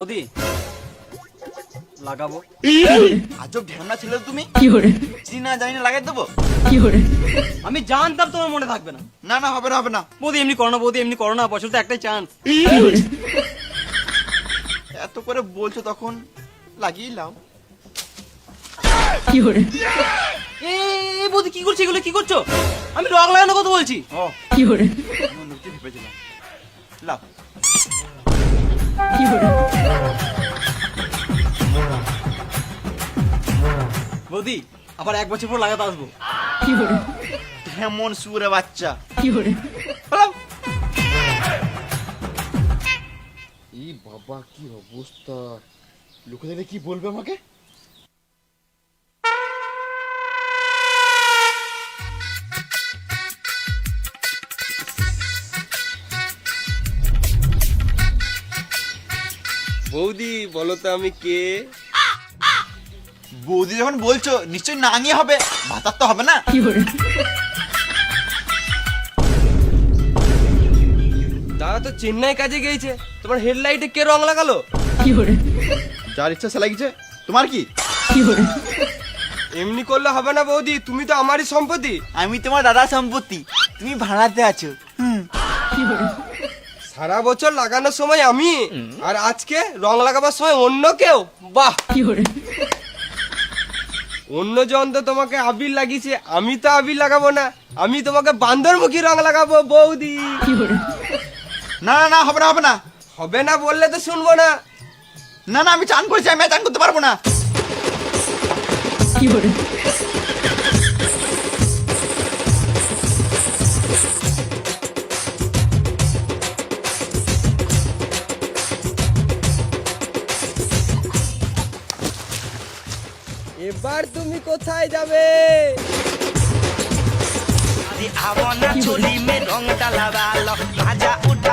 বৌদি লাগাবো। আজব ঢ্যামনা ছিল তুমি। কি করে চিনি না জানি না লাগাই দেবো। কি করে আমি জানতাম তোমার মনে থাকবে না। না না হবে না হবে না। বৌদি এমনি করো না, বৌদি এমনি করো না, বছর তো একটাই চান্স। কি করে এত করে বলছো তখন লাগিয়ে লাও। কি করে এ বৌদি কি করছো এগুলো, কি করছো? আমি রং লাগানো কথা বলছি। ও কি করে আমি নুকি ভেবেছিলাম। লাও। কি করে বৌদি আবার 1 বছর পর লাগাতে আসবো। কি করে ঢেমন সুরে বাচ্চা। কি করে লাও। এই বাবা কি অবস্থা, লোকে দেখলে কি বলবে আমাকে? বৌদি বলো তো আমি কে? বৌদি যখন বলছো নিশ্চয়ই নাঙিয়ে হবে, ভাতার তো হবে না। কি করে দাদা তো চেন্নাই কাজে গিয়েছে, তোমার হেডলাইটে কে রং লাগালো? কি করে যার ইচ্ছা সে লাগিয়েছে, তোমার কি? কি করে এমনি করলে হবে না বৌদি, তুমি তো আমারই সম্পত্তি। আমি তোমার দাদা সম্পত্তি, তুমি ভাড়াতে আছো। কি করে সারা বছর লাগানোর সময় আমি, আর আজকে রং লাগাবার সময় অন্য কেউ। বাহ, কি করে অন্য জন তো তোমাকে আবির লাগিয়েছে, আমি তো আবির লাগাবো না, আমি তোমাকে বান্দরমুখী রং লাগাবো বৌদি। কি করে না না না হবে না হবে না। হবে না বললে তো শুনবো না। না না আমি চান করেছি, আমি আর চান করতে পারবো না। কি করে এবার তুমি কোথায় যাবে? आवना चोली में रंग डलवा लो, आजा उठ